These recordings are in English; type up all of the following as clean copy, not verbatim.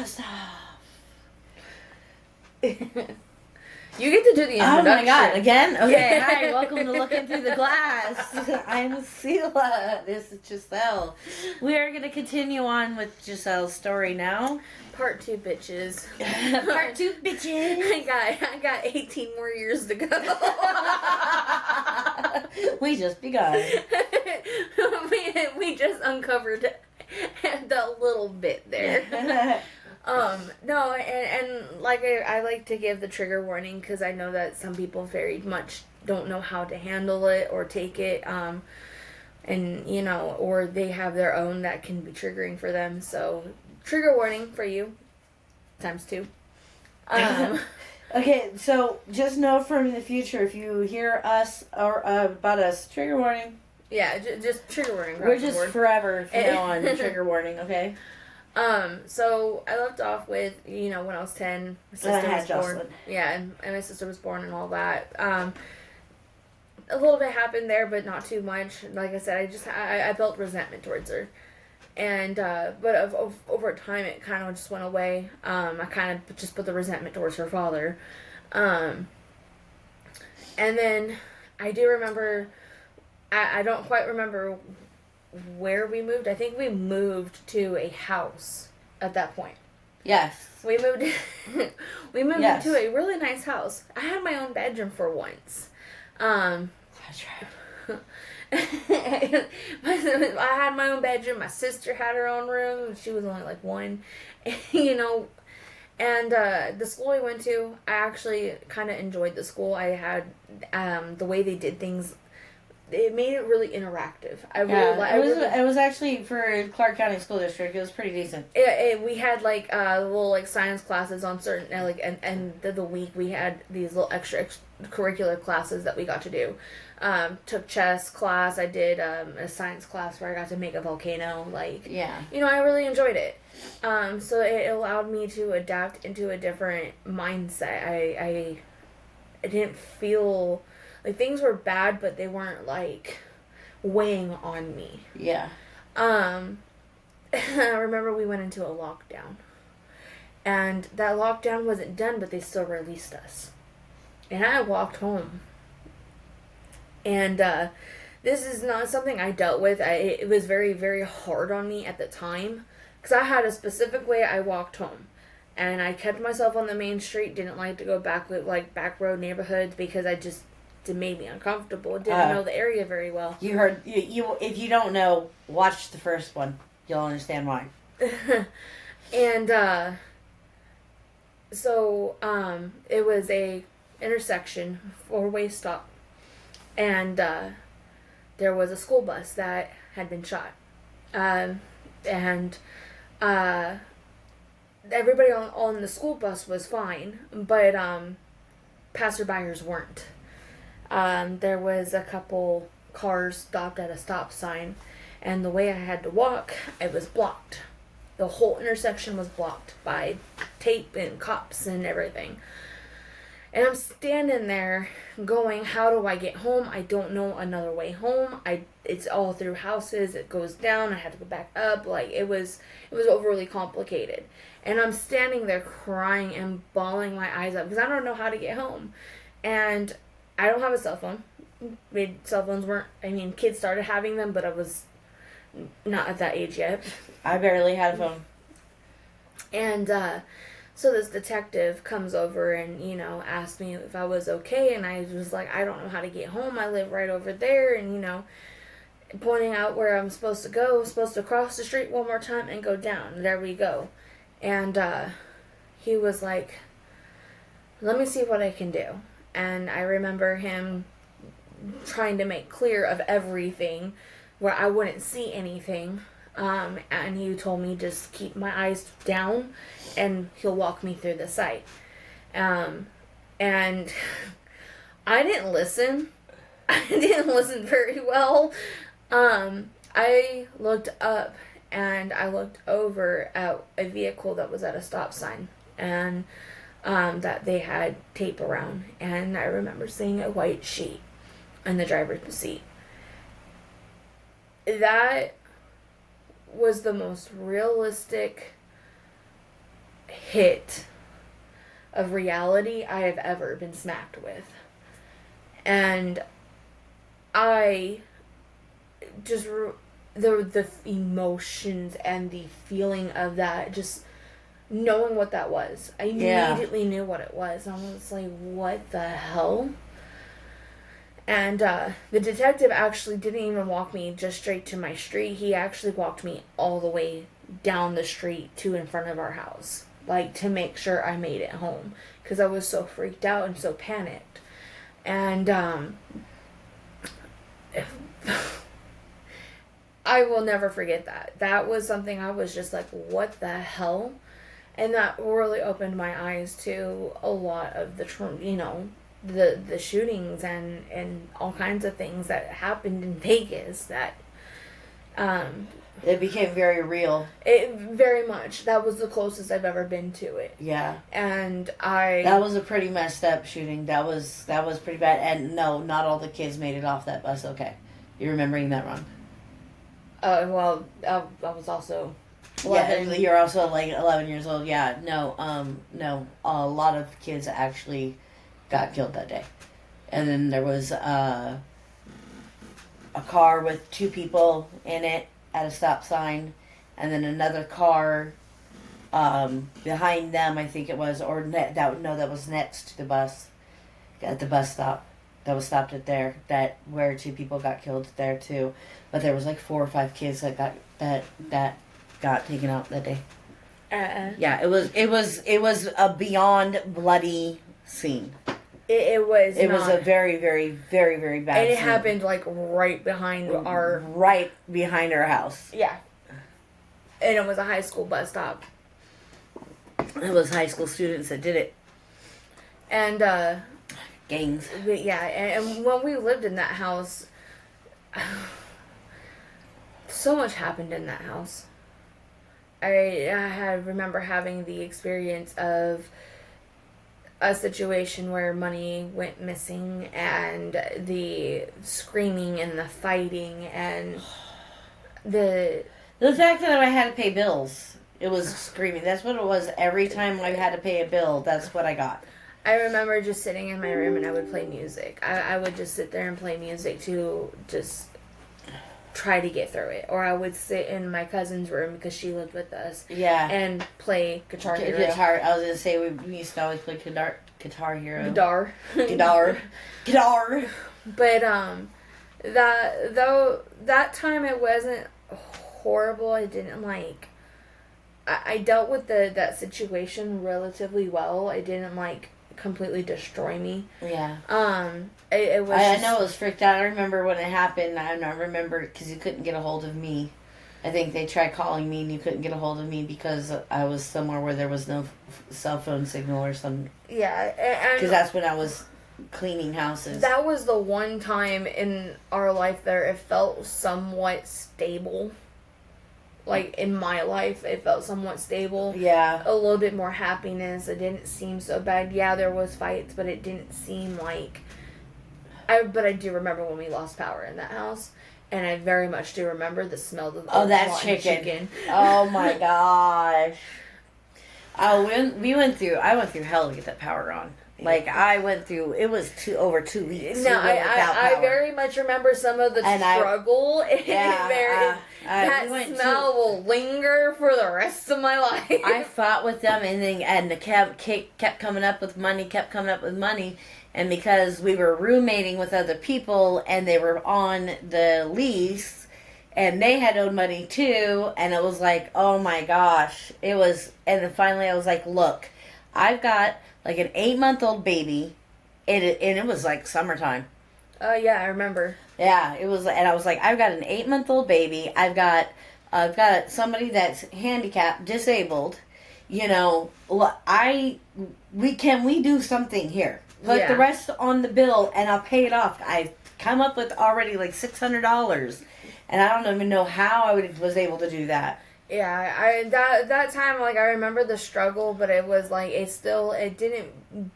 Stop. You get to do the introduction. Oh my god, again? Okay, hi, welcome to Looking Through the Glass. I'm Sela. This is Jeselle. We are going to continue on with Giselle's story now. Part 2, bitches. Part 2, bitches. I got 18 more years to go. We just begun. we just uncovered the little bit there. No, and like I like to give the trigger warning because I know that some people very much don't know how to handle it or take it, and you know, or they have their own that can be triggering for them. So, trigger warning for you, times 2. Okay, so just know from the future if you hear us or about us, trigger warning. Yeah, just trigger warning. We're just forever from now on trigger warning, okay? So I left off with, you know, when I was 10, my sister was born. Yeah, and my sister was born and all that. A little bit happened there, but not too much. Like I said, I built resentment towards her. And, but over time, it kind of just went away. I kind of just put the resentment towards her father. And then I do remember, I don't quite remember where we moved. I think we moved to a house at that point. Yes. We moved Yes. into a really nice house. I had my own bedroom for once. That's right. I had my own bedroom. My sister had her own room. She was only like 1. You know, and the school I went to, I actually kind of enjoyed the school. I had the way they did things. It made it really interactive. It was actually for Clark County School District. It was pretty decent. We had like little like science classes on certain like and the week we had these little extracurricular classes that we got to do. Took chess class. I did a science class where I got to make a volcano. Like, yeah, you know, I really enjoyed it. So it allowed me to adapt into a different mindset. I didn't feel like things were bad, but they weren't like weighing on me. Yeah. I remember we went into a lockdown, and that lockdown wasn't done, but they still released us. And I walked home. And this is not something I dealt with. It was very, very hard on me at the time, because I had a specific way I walked home. And I kept myself on the main street, didn't like to go back road neighborhoods because it made me uncomfortable. Didn't know the area very well. You heard you if you don't know, watch the first one. You'll understand why. And so it was a intersection, 4-way stop, and there was a school bus that had been shot, and everybody on the school bus was fine, but passerbyers weren't. There was a couple cars stopped at a stop sign, and the way I had to walk, it was blocked. The whole intersection was blocked by tape and cops and everything. And I'm standing there going, how do I get home? I don't know another way home. It's all through houses. It goes down. I had to go back up. Like, it was overly complicated. And I'm standing there crying and bawling my eyes up because I don't know how to get home. And I don't have a cell phone. Cell phones weren't, kids started having them, but I was not at that age yet. I barely had a phone. And so this detective comes over and, you know, asked me if I was okay. And I was like, I don't know how to get home. I live right over there. And, you know, pointing out where I'm supposed to go. I'm supposed to cross the street one more time and go down. There we go. And he was like, let me see what I can do. And I remember him trying to make clear of everything where I wouldn't see anything. And he told me just keep my eyes down and he'll walk me through the site. And I didn't listen. I didn't listen very well. I looked up and I looked over at a vehicle that was at a stop sign. And that they had tape around, and I remember seeing a white sheet in the driver's seat. That was the most realistic hit of reality I have ever been smacked with. And I just, the emotions and the feeling of that, just knowing what that was. I immediately knew what it was. I was like, what the hell? And the detective actually didn't even walk me just straight to my street. He actually walked me all the way down the street to in front of our house, like, to make sure I made it home, because I was so freaked out and so panicked. And I will never forget that. That was something I was just like, what the hell? And that really opened my eyes to a lot of the shootings and all kinds of things that happened in Vegas that it became very real. It very much. That was the closest I've ever been to it. Yeah. And that was a pretty messed up shooting. That was pretty bad. And no, not all the kids made it off that bus. Okay. You're remembering that wrong. Well, I was also 11. Yeah, you're also like 11 years old. Yeah, no, a lot of kids actually got killed that day. And then there was a car with 2 people in it at a stop sign, and then another car behind them, I think it was, that was next to the bus, at the bus stop. That was stopped at there, where 2 people got killed there too. But there was like 4 or 5 kids that got taken out that day. Yeah, it was a beyond bloody scene. It was a very, very, very, very bad and it scene. happened like right behind our house. Yeah. And it was a high school bus stop. It was high school students that did it. And gangs. Yeah, and when we lived in that house, so much happened in that house. I remember having the experience of a situation where money went missing, and the screaming and the fighting and the fact that I had to pay bills. It was screaming. That's what it was. Every time I had to pay a bill, that's what I got. I remember just sitting in my room and I would play music. I would just sit there and play music to just try to get through it. Or I would sit in my cousin's room because she lived with us. Yeah. And play Guitar Hero. Guitar. I was going to say, we used to always play Guitar Hero. Guitar. But, that time it wasn't horrible. I didn't like... I dealt with that situation relatively well. It didn't, like, completely destroy me. Yeah. It was. I know I was freaked out. I remember when it happened. I remember because you couldn't get a hold of me. I think they tried calling me and you couldn't get a hold of me because I was somewhere where there was no cell phone signal or something. Yeah, because that's when I was cleaning houses. That was the one time in our life there it felt somewhat stable. Like, in my life, it felt somewhat stable. Yeah. A little bit more happiness. It didn't seem so bad. Yeah, there was fights, but it didn't seem like... But I do remember when we lost power in that house. And I very much do remember the smell of the that chicken. Oh, my gosh. I went through hell to get that power on. Like, I went through, it was over 2 weeks. No, I very much remember some of the struggle. That smell will linger for the rest of my life. I fought with them, and the kept coming up with money, and because we were roommating with other people, and they were on the lease, and they had owed money too, and it was like, oh my gosh. And then finally I was like, look, I've got like an 8-month-old baby, and it was like summertime. Oh yeah, I remember. Yeah, it was, and I was like, I've got an 8-month-old baby. I've got somebody that's handicapped, disabled. You know, we do something here? Put the rest on the bill, and I'll pay it off. I've come up with already like $600, and I don't even know how I was able to do that. Yeah, that time, like, I remember the struggle, but it was like, it didn't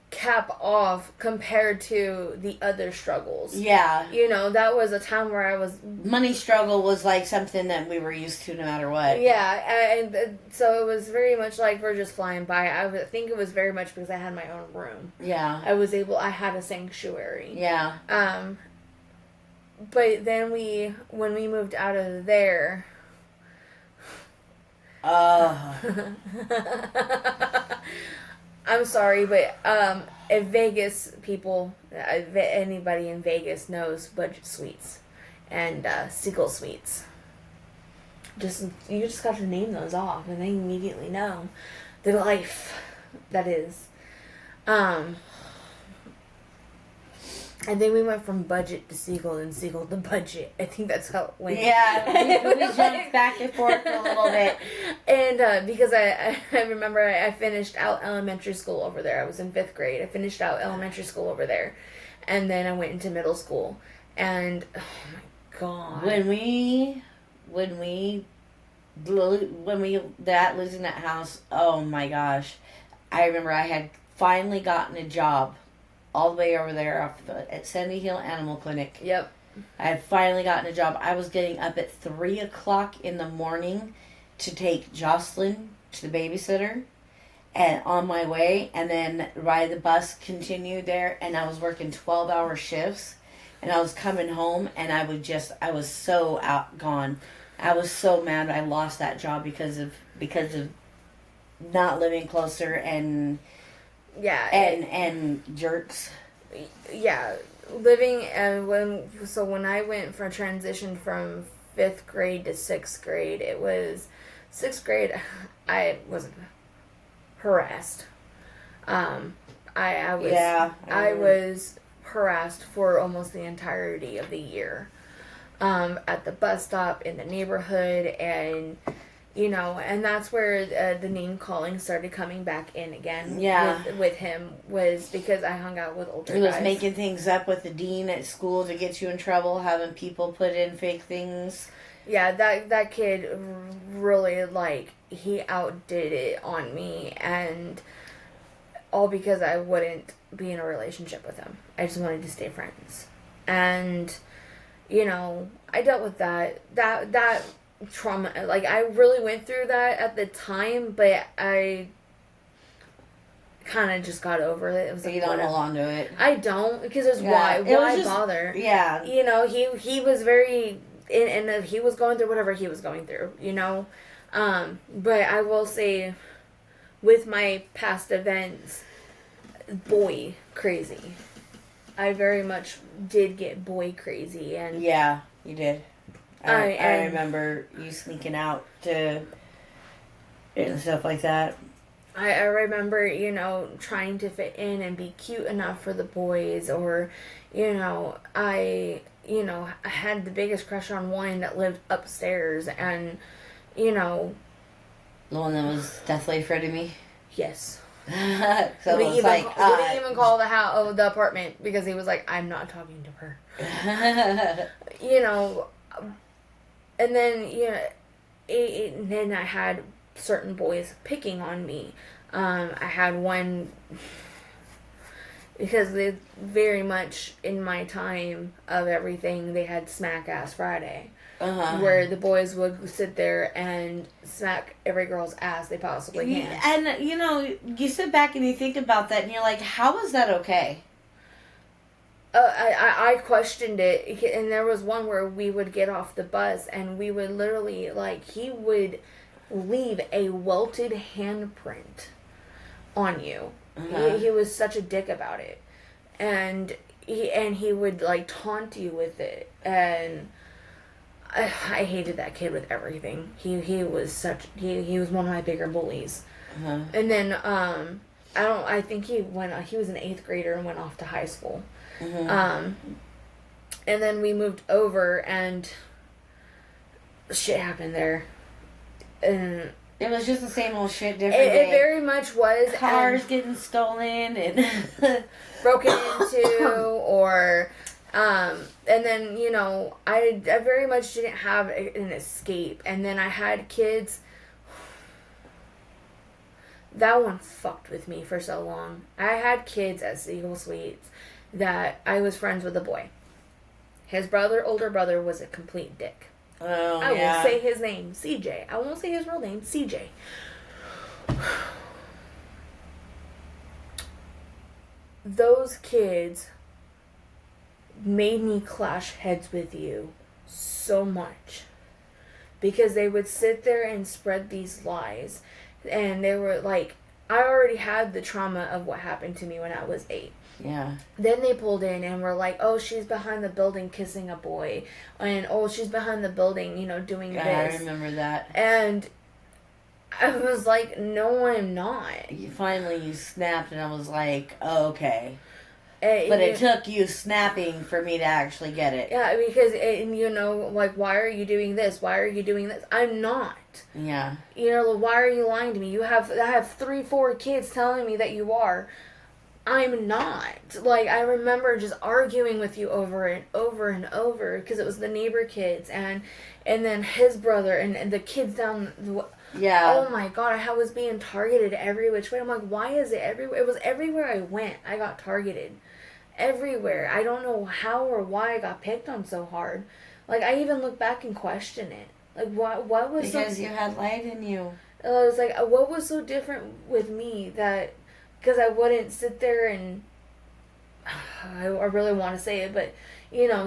cap off compared to the other struggles. Yeah. You know, that was a time where I was... Money struggle was like something that we were used to no matter what. Yeah, and so it was very much like we're just flying by. I think it was very much because I had my own room. Yeah. I had a sanctuary. Yeah. But then when we moved out of there... I'm sorry, but if Vegas people, anybody in Vegas knows budget suites and Seagull suites. You just got to name those off, and they immediately know the life that is. And then we went from budget to Seagull and Seagull to budget. I think that's how it went. Yeah, we jumped back and forth a little bit. And because I remember I finished out elementary school over there. I was in 5th grade. I finished out elementary school over there. And then I went into middle school. And, oh my God. When that lived in that house, oh my gosh. I remember I had finally gotten a job all the way over there at Sandy Hill Animal Clinic. Yep. I had finally gotten a job. I was getting up at 3 o'clock in the morning to take Jocelyn to the babysitter and on my way, and then ride the bus, continue there, and I was working 12-hour shifts, and I was coming home, and I was so outgone. I was so mad I lost that job because of not living closer and... Yeah, and jerks. Yeah, living when I went from transition from 5th grade to 6th grade, it was 6th grade. I was harassed. I was harassed for almost the entirety of the year, at the bus stop, in the neighborhood, and. You know, and that's where the name calling started coming back in again. Yeah. With him, was because I hung out with older guys. He was making things up with the dean at school to get you in trouble, having people put in fake things. Yeah, that kid really, he outdid it on me, and all because I wouldn't be in a relationship with him. I just wanted to stay friends. And, you know, I dealt with that trauma. I really went through that at the time, but I kind of just got over it. It was you don't hold on to it. I don't, because why bother? Yeah, you know, he was very and he was going through whatever he was going through, you know. But I will say, with my past events, boy crazy. I very much did get boy crazy, and yeah, you did. I remember you sneaking out to and stuff like that. I remember, you know, trying to fit in and be cute enough for the boys, or, you know, I had the biggest crush on one that lived upstairs, and, you know. The one that was deathly afraid of me? Yes. So wouldn't even call the apartment, because he was like, I'm not talking to her. You know. And then, you know, then I had certain boys picking on me. I had one, because they very much, in my time of everything, they had Smack Ass Friday. Where the boys would sit there and smack every girl's ass they possibly can. And, you know, you sit back and you think about that, and you're like, how is that okay? I questioned it, and there was one where we would get off the bus, and we would literally, he would leave a welted handprint on you. He was such a dick about it, and he would, taunt you with it, and I hated that kid with everything. He was he was one of my bigger bullies. And then, I think he was an 8th grader and went off to high school. And then we moved over, and shit happened there, and it was just the same old shit, different day. It very much was. Cars getting stolen and broken into, or and then, you know, I very much didn't have an escape, and then I had kids that one fucked with me for so long. I had kids at Seagull Suites that I was friends with a boy. His older brother, was a complete dick. Oh, I yeah. will say his name, CJ. I won't say his real name, CJ. Those kids made me clash heads with you so much. Because they would sit there and spread these lies. And they were like, I already had the trauma of what happened to me when I was 8. Yeah. Then they pulled in and were like, oh, she's behind the building kissing a boy. And, oh, she's behind the building, doing this. I remember that. And I was like, no, I'm not. You snapped, and I was like, oh, okay. But it took you snapping for me to actually get it. Yeah, because, like, why are you doing this? Why are you doing this? I'm not. Yeah. Why are you lying to me? I have 3-4 kids telling me that you are. I'm not. Like, I remember just arguing with you over and over and over because it was the neighbor kids and then his brother and the kids down. Yeah. Oh my God, I was being targeted every which way. I'm like, why is it everywhere? It was everywhere I went. I got targeted. Everywhere. I don't know how or why I got picked on so hard. Like, I even look back and question it. Like, what was because you had light in you. I was like, what was so different with me that... Because I wouldn't sit there and... I really want to say it, but...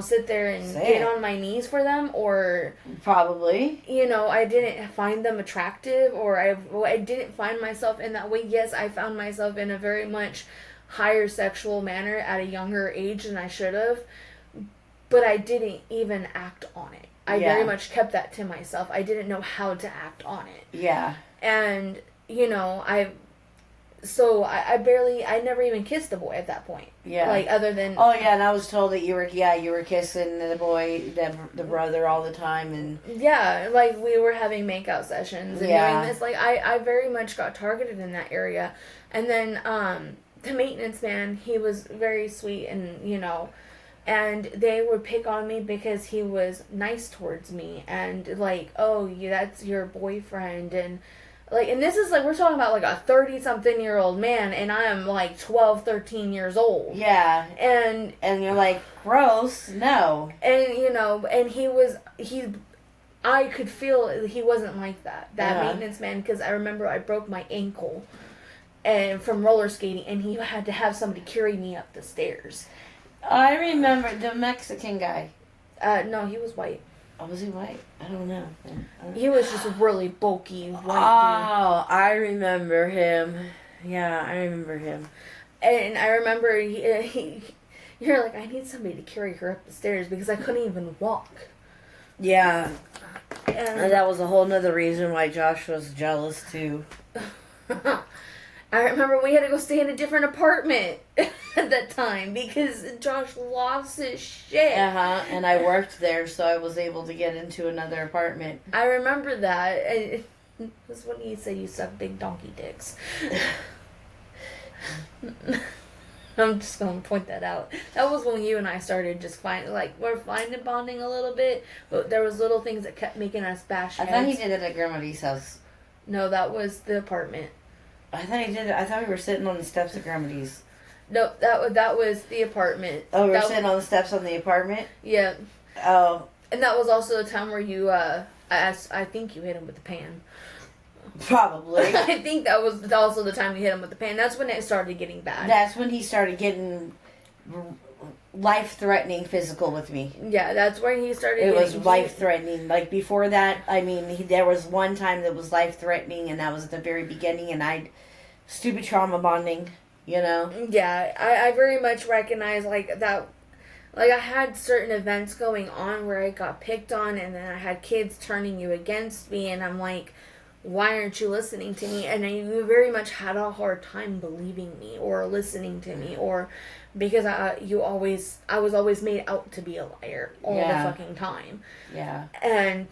sit there and get on my knees for them, or... Probably. I didn't find them attractive, or I didn't find myself in that way. Yes, I found myself in a very much higher sexual manner at a younger age than I should have, but I didn't even act on it. I very much kept that to myself. I didn't know how to act on it. Yeah. And, I never even kissed a boy at that point. Yeah. Like, other than... Oh, yeah, and I was told that you were kissing the boy, the brother all the time, and... Yeah, like, we were having makeout sessions and doing this. Like, I very much got targeted in that area. And then, the maintenance man, he was very sweet and, and they would pick on me because he was nice towards me. And, like, oh, that's your boyfriend, and... Like, and this is, like, we're talking about, like, a 30-something-year-old man, and I am, like, 12, 13 years old. Yeah. And you're like, gross, no. And, I could feel he wasn't like that maintenance man, because I remember I broke my ankle and from roller skating, and he had to have somebody carry me up the stairs. I remember the Mexican guy. No, he was white. Oh, was he white? I don't know. He was just really bulky white dude. Oh, I remember him. Yeah, I remember him. And I remember you're like, I need somebody to carry her up the stairs because I couldn't even walk. Yeah. And that was a whole nother reason why Josh was jealous, too. I remember we had to go stay in a different apartment at that time because Josh lost his shit. And I worked there, so I was able to get into another apartment. I remember that. It was when he said you suck big donkey dicks. I'm just going to point that out. That was when you and I started just we're finding bonding a little bit, but there was little things that kept making us bash heads. I thought he did it at Grandma Dee's house. No, that was the apartment. I thought he did it. I thought we were sitting on the steps of Grandma Dee's. No, that was the apartment. Oh, we were sitting on the steps on the apartment? Yeah. Oh. And that was also the time where you, I think you hit him with the pan. Probably. I think that was also the time you hit him with the pan. That's when it started getting bad. That's when he started getting life-threatening physical with me. Yeah, that's where he started It was life-threatening. Like, before that, I mean, there was one time that was life-threatening, and that was at the very beginning, and stupid trauma bonding, Yeah, I very much recognize, like, that, like, I had certain events going on where I got picked on, and then I had kids turning you against me, and I'm like, why aren't you listening to me? And you very much had a hard time believing me, or listening to me, or... Because I was always made out to be a liar all the fucking time. Yeah. And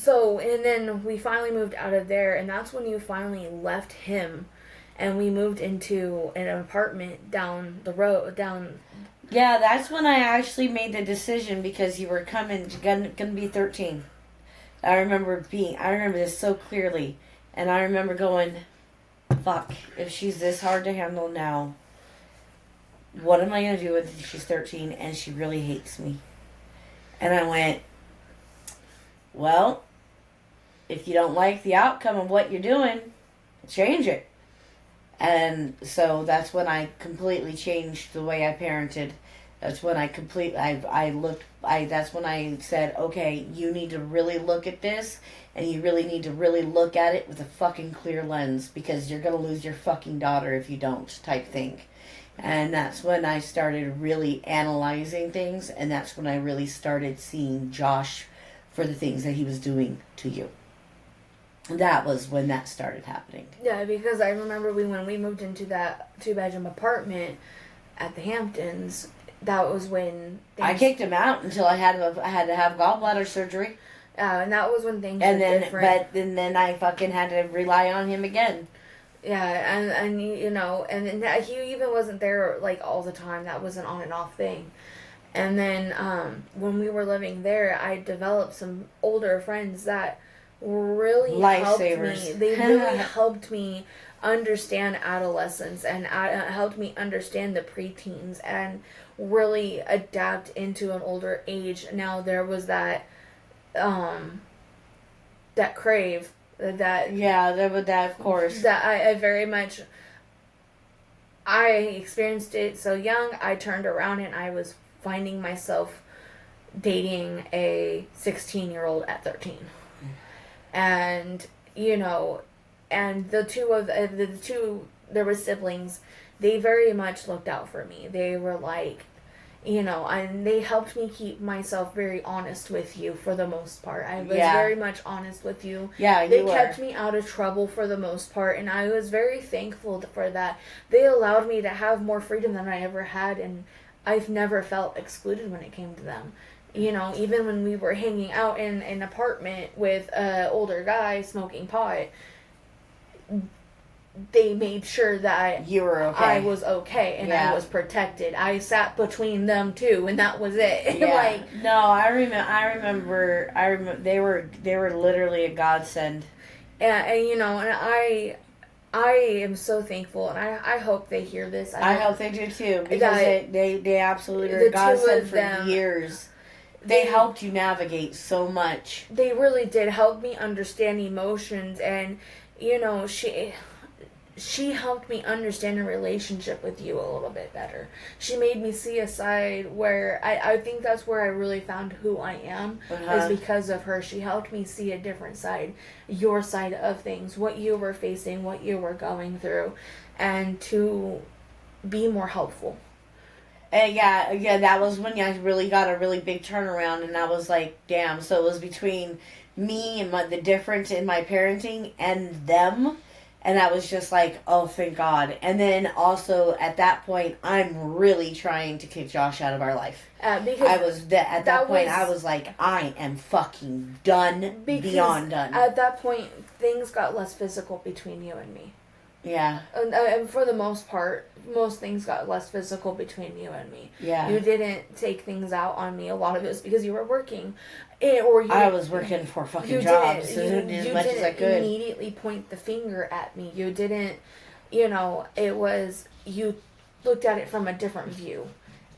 then we finally moved out of there, and that's when you finally left him, and we moved into an apartment down the road, Yeah, that's when I actually made the decision, because you were gonna be 13. I remember this so clearly, and I remember going, fuck, if she's this hard to handle now, what am I going to do with she's 13 and she really hates me? And I went, well, if you don't like the outcome of what you're doing, change it. And so that's when I completely changed the way I parented. That's when that's when I said, okay, you need to really look at this, and you really need to really look at it with a fucking clear lens, because you're going to lose your fucking daughter if you don't, type thing. And that's when I started really analyzing things, and that's when I really started seeing Josh for the things that he was doing to you. That was when that started happening. Yeah, because I remember when we moved into that 2-bedroom apartment at the Hamptons, that was when I kicked him out until I had to have gallbladder surgery. And that was when things were different. But then I fucking had to rely on him again. Yeah, and you know, and he even wasn't there like all the time. That was an on and off thing. And then when we were living there, I developed some older friends that really helped me. They really helped me understand adolescence and helped me understand the preteens and really adapt into an older age. Now there was that crave that of course that I very much I experienced it so young. I turned around and I was finding myself dating a 16-year-old at 13. And, you know, and the two, there were siblings, they very much looked out for me. They were like, you know, and they helped me keep myself very honest with you for the most part. I was very much honest with you. Yeah, They kept me out of trouble for the most part, and I was very thankful for that. They allowed me to have more freedom than I ever had, and I've never felt excluded when it came to them. You know, even when we were hanging out in an apartment with an older guy smoking pot, they made sure that you were okay. I was okay and I was protected. I sat between them two, and that was it. Yeah. Like, no, I remember. They were literally a godsend. And you know, and I am so thankful, and I hope they hear this. I hope they do too, because they absolutely were a godsend for years. They helped you navigate so much. They really did help me understand emotions, and you know, she helped me understand a relationship with you a little bit better. She made me see a side where I think that's where I really found who I am, is because of her. She helped me see a different side, your side of things, what you were facing, what you were going through, and to be more helpful. Yeah, that was when I really got a really big turnaround, and I was like, damn. So it was between me and the difference in my parenting and them, and I was just like, oh, thank God. And then also at that point, I'm really trying to kick Josh out of our life. Because I was at that point, I was like, I am fucking done, beyond done. At that point, things got less physical between you and me. Yeah. And for the most part, most things got less physical between you and me. Yeah. You didn't take things out on me. A lot of it was because you were working. I was working for fucking jobs as much as I could. You didn't immediately point the finger at me. You didn't, you know, it was, you looked at it from a different view.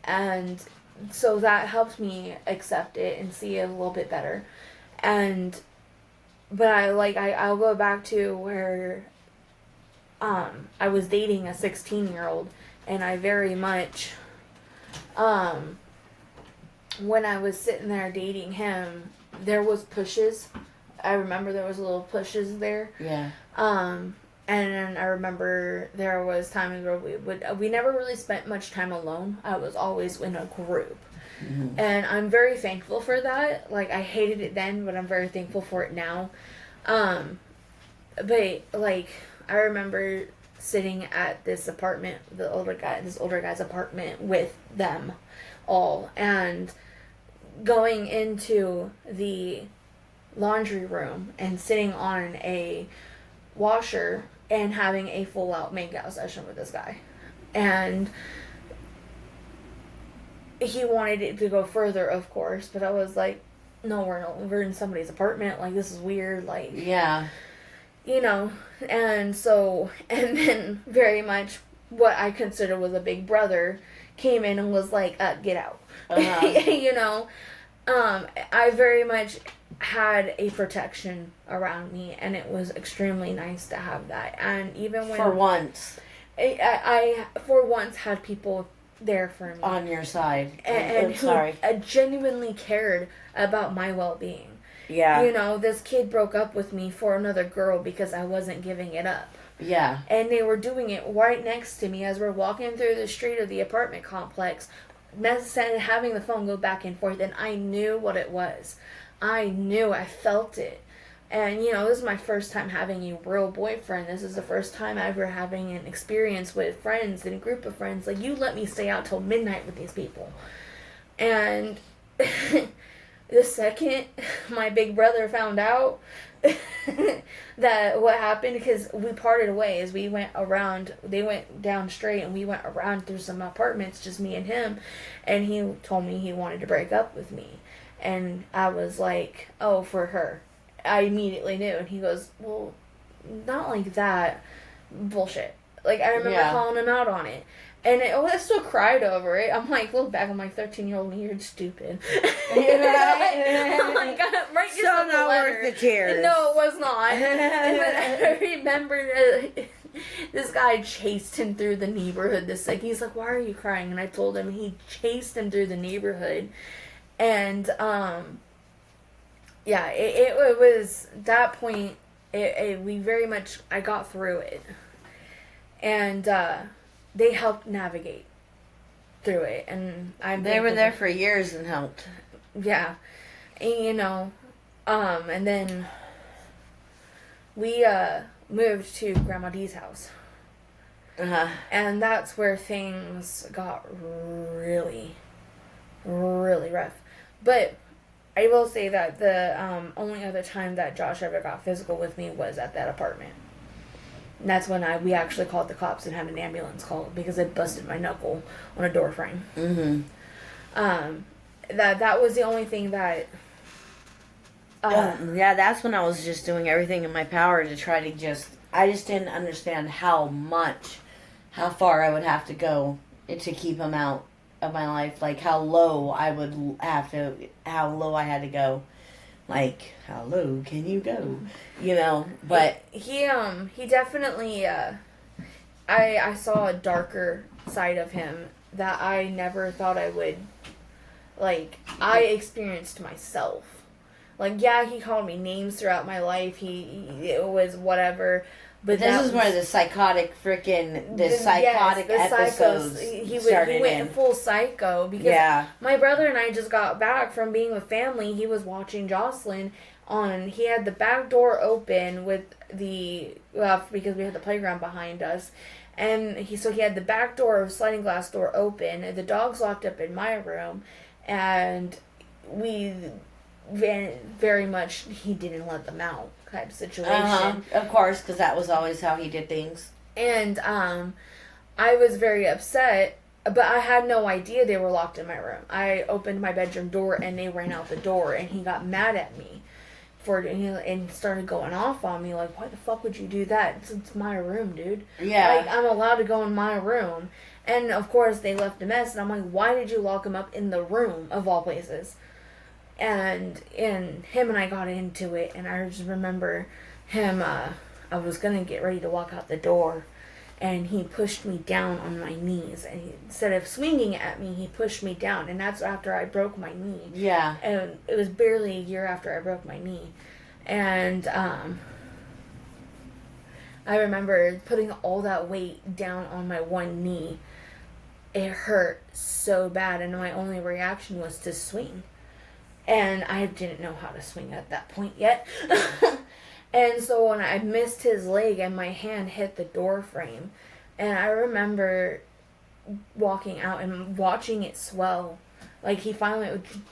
And so that helped me accept it and see it a little bit better. But I'll go back to where I was dating a 16-year-old, and I very much, when I was sitting there dating him, there was pushes. I remember there was little pushes there. Yeah. And then I remember there was times where we never really spent much time alone. I was always in a group. Mm-hmm. And I'm very thankful for that. Like, I hated it then, but I'm very thankful for it now. But, like, I remember sitting at this apartment, this older guy's apartment with them all, and going into the laundry room and sitting on a washer and having a full out make-out session with this guy. And he wanted it to go further, of course, but I was like, no, we're in somebody's apartment. Like, this is weird. Like, yeah. you know, and so, and then very much what I consider was a big brother came in and was like, get out. You know, I very much had a protection around me, and it was extremely nice to have that. And even when For once. I for once had people there for me On your side. and who genuinely cared about my well-being. Yeah. You know, this kid broke up with me for another girl because I wasn't giving it up. Yeah. And they were doing it right next to me as we're walking through the street of the apartment complex, having the phone go back and forth, and I knew what it was. I felt it. And, you know, this is my first time having a real boyfriend. This is the first time ever having an experience with friends and a group of friends. Like, you let me stay out till midnight with these people. And the second my big brother found out that what happened, because we parted ways. We went around, they went down straight, and we went around through some apartments, just me and him. And he told me he wanted to break up with me. And I was like, oh, for her. I immediately knew. And he goes, well, not like that. Bullshit. Like, I remember calling him out on it. And I still cried over it. I'm like, look back, I'm like, 13-year-old me, you're stupid. Right? I'm like, right, so not worth the tears. No, it was not. And then I remember this guy chased him through the neighborhood. He's like, why are you crying? And I told him he chased him through the neighborhood. And, yeah, it was that point. We very much, I got through it, and they helped navigate through it, and they were there for years and helped. Yeah, and you know, and then we moved to Grandma Dee's house, and that's where things got really, really rough, but. I will say that the only other time that Josh ever got physical with me was at that apartment. And that's when we actually called the cops and had an ambulance called because I busted my knuckle on a door frame. Mm-hmm. That was the only thing that... yeah, that's when I was just doing everything in my power to try to I just didn't understand how far I would have to go to keep him out of my life, like how low I had to go, like how low can you go, you know? But he definitely I saw a darker side of him that I never thought I would, like, I experienced myself. Like, yeah, he called me names throughout my life, it was whatever. But this is where the psychotic episodes he started. He went full psycho because my brother and I just got back from being with family. He was watching Jocelyn he had the back door open with because we had the playground behind us, and he had the back door, sliding glass door open, and the dogs locked up in my room, and we very much, he didn't let them out type situation. Of course, because that was always how he did things. And I was very upset, but I had no idea they were locked in my room. I opened my bedroom door and they ran out the door, and he got mad at me and started going off on me, like, why the fuck would you do that? It's my room, dude. Yeah. Like, I'm allowed to go in my room. And of course they left a mess, and I'm like, why did you lock him up in the room of all places? And him and I got into it, and I just remember him, I was going to get ready to walk out the door, and he pushed me down on my knees, and instead of swinging at me, he pushed me down, and that's after I broke my knee. Yeah. And it was barely a year after I broke my knee. And I remember putting all that weight down on my one knee. It hurt so bad, and my only reaction was to swing. And I didn't know how to swing at that point yet. And so when I missed his leg and my hand hit the door frame, and I remember walking out and watching it swell. Like,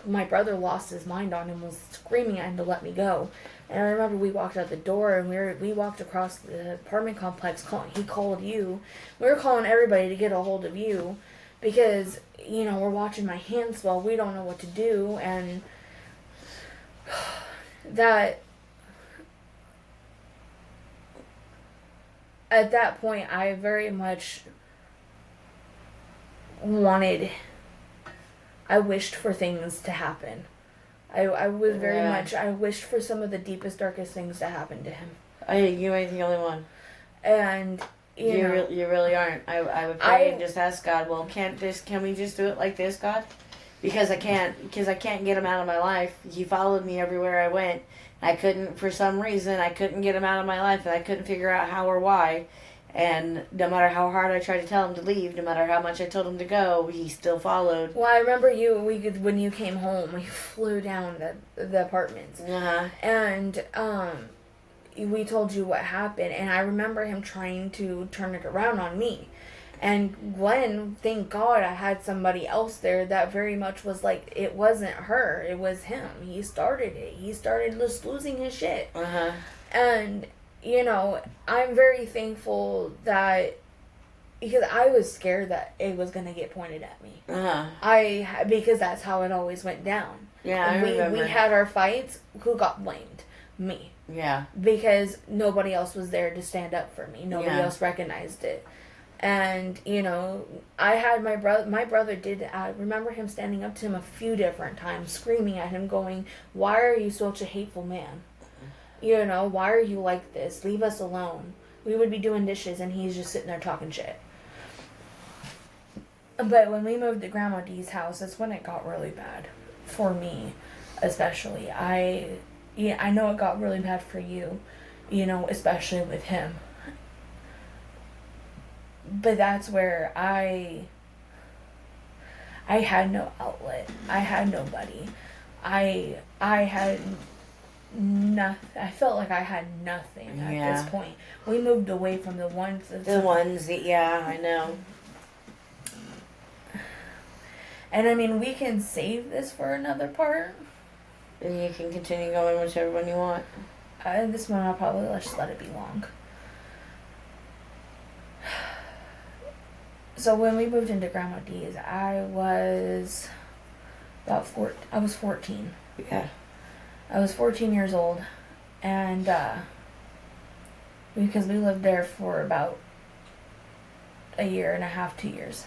my brother lost his mind on him, was screaming at him to let me go. And I remember we walked out the door, and we walked across the apartment complex. He called you. We were calling everybody to get a hold of you because, you know, we're watching my hand swell. We don't know what to do, and that at that point, I very much I wished for things to happen. I was very much, I wished for some of the deepest, darkest things to happen to him. You ain't the only one. And, you know. You really aren't. I would pray and just ask God, well, can we just do it like this, God? Because I can't get him out of my life. He followed me everywhere I went. For some reason, I couldn't get him out of my life, and I couldn't figure out how or why. And no matter how hard I tried to tell him to leave, no matter how much I told him to go, he still followed. Well, I remember when you came home, we flew down the apartments. Uh-huh. And, we told you what happened, and I remember him trying to turn it around on me. And Glenn, thank God I had somebody else there that very much was like, it wasn't her, it was him. He started it. He started just losing his shit. Uh-huh. And, you know, I'm very thankful that, because I was scared that it was going to get pointed at me. Uh-huh. Because that's how it always went down. Yeah, I remember. We had our fights. Who got blamed? Me. Yeah. Because nobody else was there to stand up for me. Nobody else recognized it. And, you know, I had my brother did, I remember him standing up to him a few different times, screaming at him, going, why are you such a hateful man? You know, why are you like this? Leave us alone. We would be doing dishes and he's just sitting there talking shit. But when we moved to Grandma Dee's house, that's when it got really bad. For me, especially. I know it got really bad for you, you know, especially with him. But that's where I had no outlet. I had nobody. I had nothing. I felt like I had nothing at this point. We moved away from the ones that... I know. And I mean, we can save this for another part. And you can continue going whichever one you want. This one I'll probably just let it be long. So when we moved into Grandma Dee's, I was 14. Yeah. I was 14 years old, and because we lived there for about a year and a half, 2 years.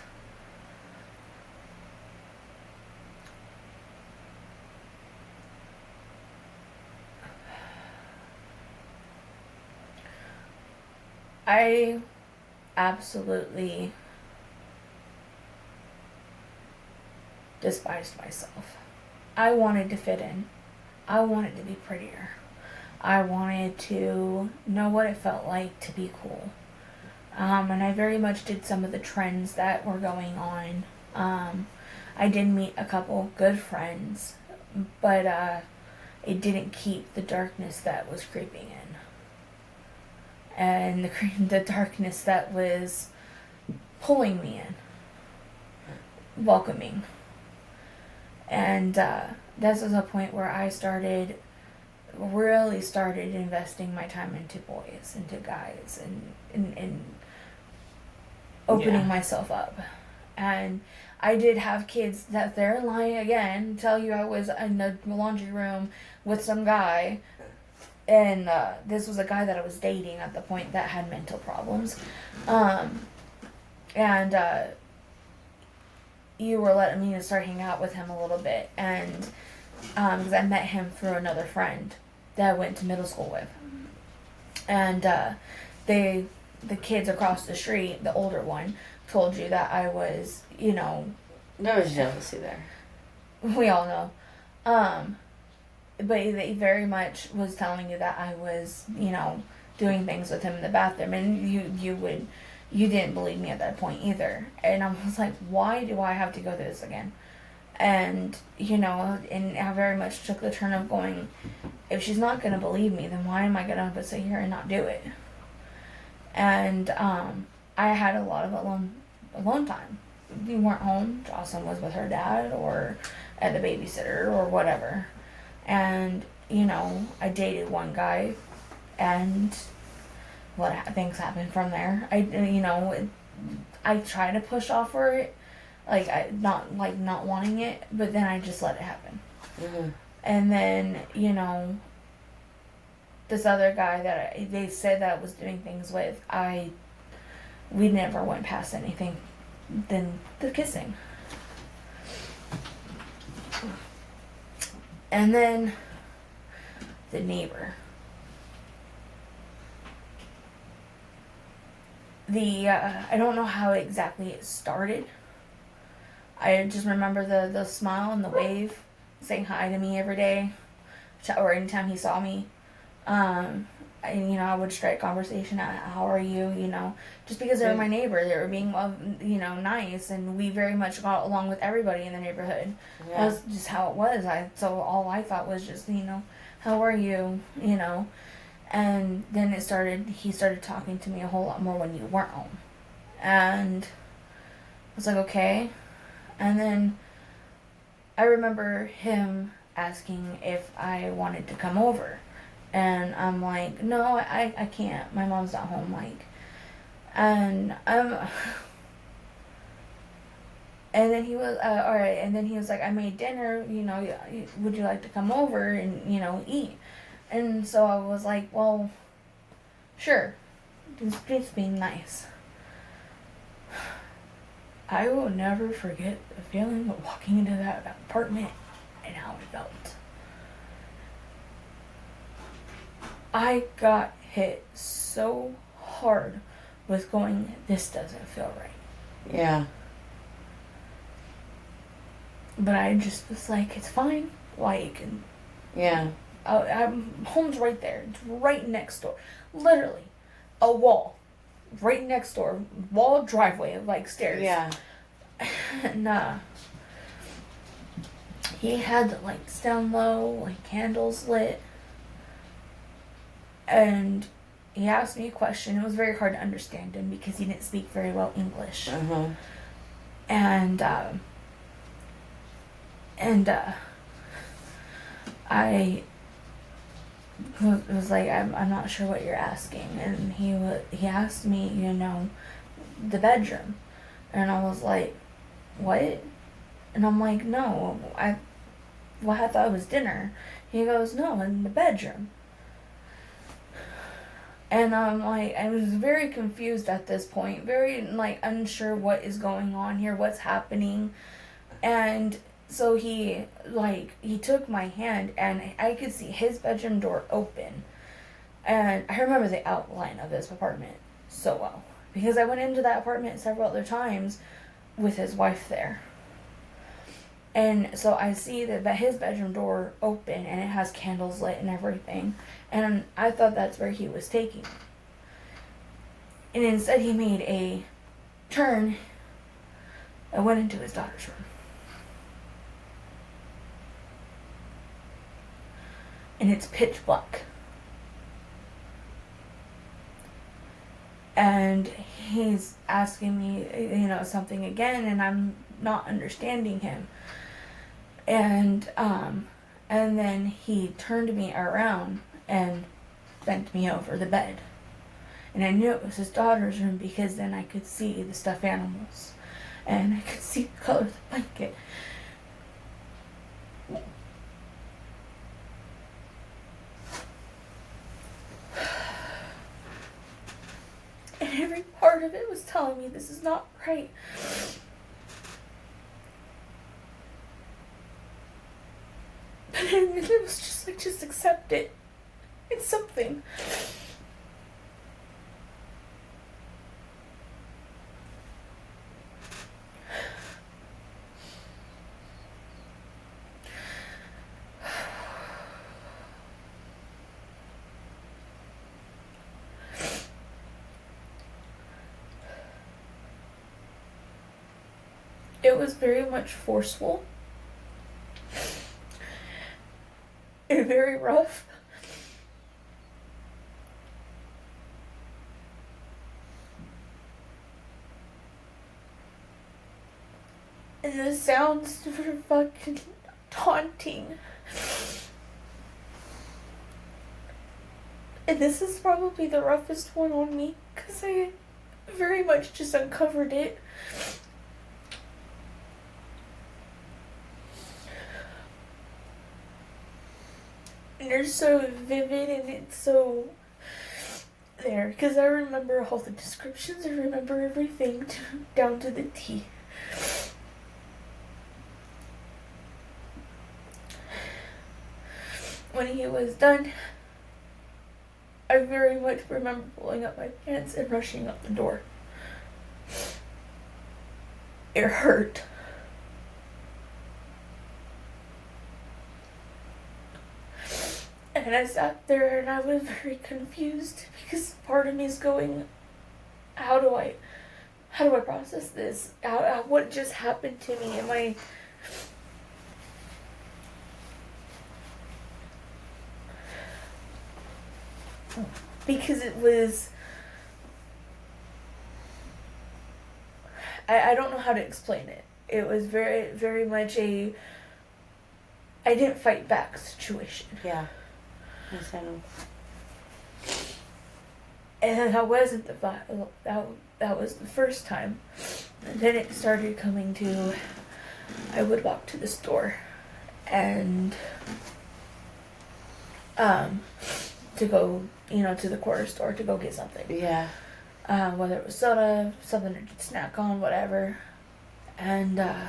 I absolutely despised myself. I wanted to fit in. I wanted to be prettier. I wanted to know what it felt like to be cool. And I very much did some of the trends that were going on. I did meet a couple good friends, but it didn't keep the darkness that was creeping in. And the darkness that was pulling me in, welcoming. And this was a point where I really started investing my time into boys, into guys, and opening myself up. And I did have kids that they're lying again, tell you I was in the laundry room with some guy. And this was a guy that I was dating at the point that had mental problems. You were letting me start hanging out with him a little bit. And because I met him through another friend that I went to middle school with. And the kids across the street, the older one, told you that I was, you know... There was jealousy there. We all know. But he very much was telling you that I was, you know, doing things with him in the bathroom. And you didn't believe me at that point either. And I was like, why do I have to go through this again? And, you know, and I very much took the turn of going, if she's not going to believe me, then why am I going to sit here and not do it? And I had a lot of alone time. We weren't home. Jocelyn was with her dad or at the babysitter or whatever. And, you know, I dated one guy, and things happened from there. I tried to push off for it, not wanting it, but then I just let it happen. Mm-hmm. And then, you know, this other guy that they said that I was doing things with, we never went past anything than the kissing. And then the neighbor. I don't know how exactly it started. I just remember the smile and the wave, saying hi to me every day, or anytime he saw me. And, I would strike conversation at how are you, just because they were my neighbor. They were being, nice, and we very much got along with everybody in the neighborhood. Yeah. That was just how it was. So all I thought was just, how are you, And then he started talking to me a whole lot more when you weren't home. And I was like, okay. And then I remember him asking if I wanted to come over. And I'm like, no, I can't. My mom's not home, and and then he was, all right. And then he was like, I made dinner, would you like to come over and, eat? And so I was like, well, sure. Just being nice. I will never forget the feeling of walking into that apartment and how it felt. I got hit so hard with going, this doesn't feel right. Yeah. But I just was like, it's fine. Yeah. Home's right there. It's right next door. Literally, a wall. Right next door. Wall, driveway, stairs. Yeah. And, he had the lights down low, candles lit. And he asked me a question. It was very hard to understand him because he didn't speak very well English. Uh-huh. And I was like, I'm not sure what you're asking. And he asked me, the bedroom. And I was like, what? And I'm like, no, I thought it was dinner. He goes, no, in the bedroom. And I'm like, I was very confused at this point, very unsure what is going on here, what's happening. And so he took my hand, and I could see his bedroom door open. And I remember the outline of this apartment so well, because I went into that apartment several other times with his wife there. And so I see that his bedroom door open, and it has candles lit and everything. And I thought that's where he was taking me. And instead he made a turn and went into his daughter's room. And it's pitch black. And he's asking me, something again, and I'm not understanding him. And then he turned me around and bent me over the bed. And I knew it was his daughter's room because then I could see the stuffed animals. And I could see the color of the blanket. And every part of it was telling me this is not right. But then it was just accept it. It's something. It was very much forceful and very rough. And the sounds were fucking taunting. And this is probably the roughest one on me because I very much just uncovered it. they're so vivid and it's so there. Because I remember all the descriptions. I remember everything down to the T. When he was done, I very much remember pulling up my pants and rushing out the door. It hurt. And I sat there and I was very confused because part of me is going, how do I process this? What just happened to me? Am I... Because it was... I don't know how to explain it. It was very, very much a... I didn't fight back situation. Yeah. Yes, I know. And that wasn't that was the first time. And then it started coming to... I would walk to the store and... to go, to the corner store to go get something. Yeah. Whether it was soda, something to snack on, whatever. And I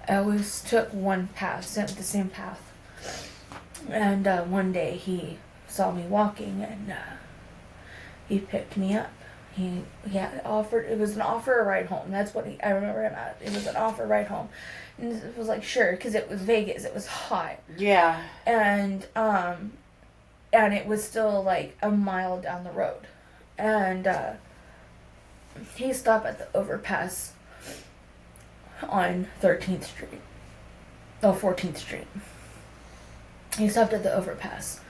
always took one path, the same path. And one day he saw me walking and he picked me up. He offered, it was an offer a ride home. That's what I remember him at. It was an offer a ride home. And it was like, sure, because it was Vegas. It was hot. Yeah. And it was still like a mile down the road. And he stopped at the overpass on 13th Street. Oh, 14th Street. He stopped at the overpass.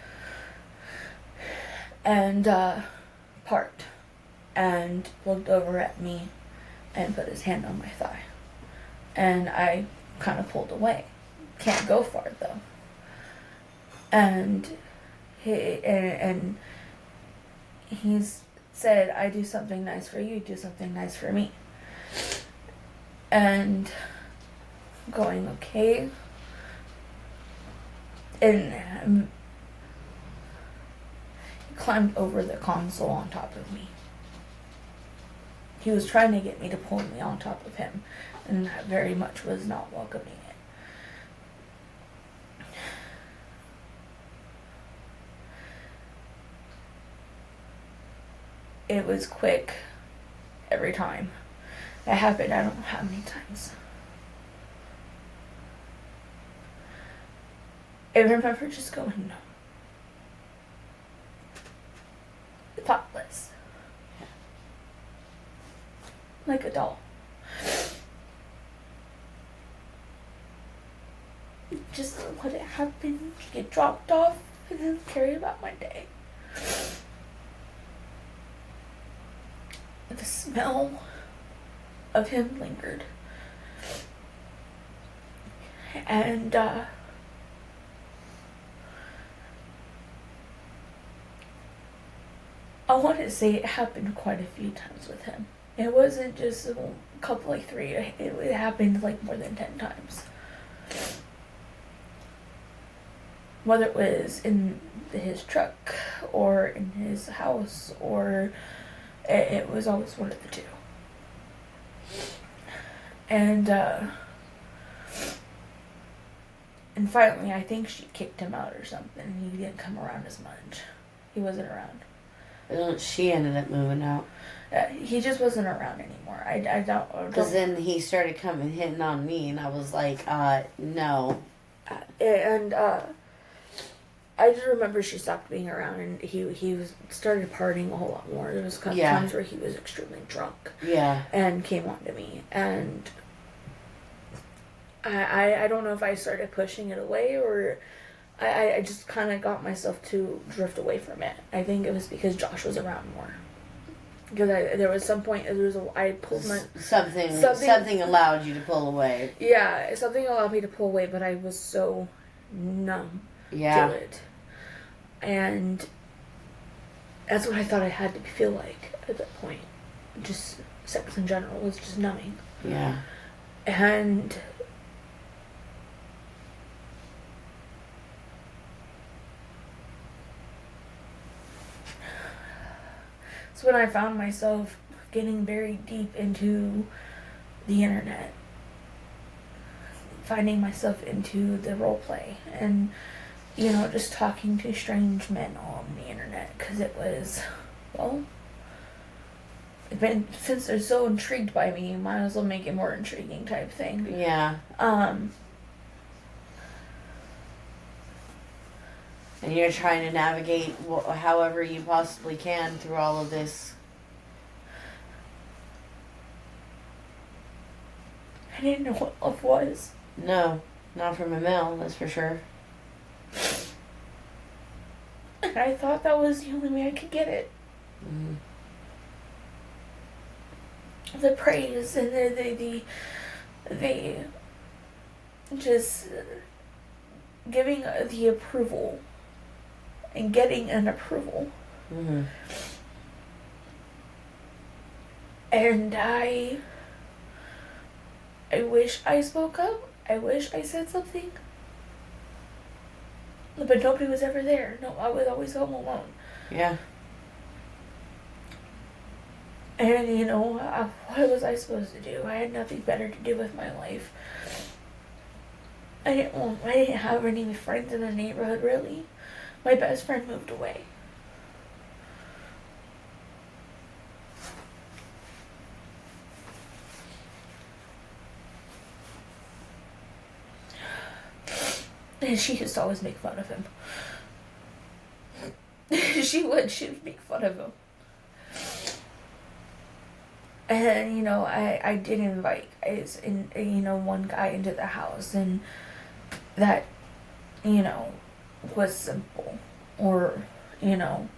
And parked. And looked over at me and put his hand on my thigh. And I kind of pulled away. Can't go far though. And he's said, I do something nice for you, do something nice for me. And going, okay. And he climbed over the console on top of me. He was trying to get me to pull me on top of him, and that very much was not welcoming it. It was quick every time. It happened, I don't know how many times. I remember just going, no. Thoughtless. Like a doll. Just let it happen, get dropped off, and then carry about my day. The smell of him lingered. And I want to say it happened quite a few times with him. It wasn't just a couple, like 3. It happened like more than 10 times. Whether it was in his truck or in his house, or it was always one of the two. And finally, I think she kicked him out or something. He didn't come around as much. He wasn't around. She ended up moving out. He just wasn't around anymore. I don't. Because then he started coming hitting on me, and I was like, no. And I just remember she stopped being around, and he started partying a whole lot more. There was times where he was extremely drunk. Yeah. And came on to me, and I don't know if I started pushing it away or I just kind of got myself to drift away from it. I think it was because Josh was around more. Because there was some point I pulled my something allowed you to pull away. Yeah, something allowed me to pull away, but I was so numb to it, and that's what I thought I had to feel like at that point. Just sex in general was just numbing. Yeah, and when I found myself getting very deep into the internet. Finding myself into the role play and, you know, just talking to strange men on the internet. Because it was, well, since they're so intrigued by me, you might as well make it more intriguing type thing. Yeah. And you're trying to navigate however you possibly can through all of this. I didn't know what love was. No, not from a male, that's for sure. And I thought that was the only way I could get it. Mm-hmm. The praise and the just giving the approval and getting an approval. Mm-hmm. And I wish I spoke up. I wish I said something. But nobody was ever there. No, I was always home alone. Yeah. And, you know, what was I supposed to do? I had nothing better to do with my life. I didn't have any friends in the neighborhood, really. My best friend moved away. And she used to always make fun of him. She would make fun of him. And, you know, I did invite one guy into the house, and that, you know, was simple. Or, you know,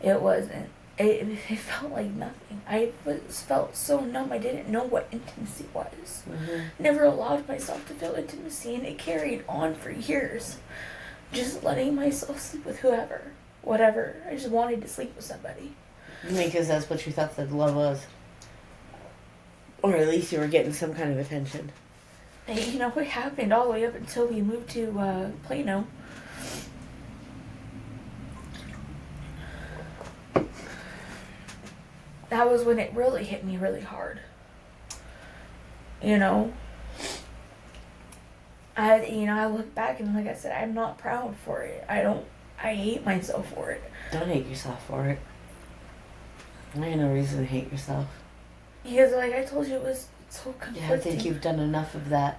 it wasn't. It felt like nothing. I felt so numb. I didn't know what intimacy was. Mm-hmm. Never allowed myself to feel intimacy, and it carried on for years. Just letting myself sleep with whoever, whatever. I just wanted to sleep with somebody. Because that's what you thought that love was. Or at least you were getting some kind of attention. And, you know, it happened all the way up until we moved to Plano. That was when it really hit me really hard. You know? I look back and like I said, I'm not proud for it. I hate myself for it. Don't hate yourself for it. There ain't no reason to hate yourself. Because like I told you, it was so conflicting. Yeah, I think you've done enough of that.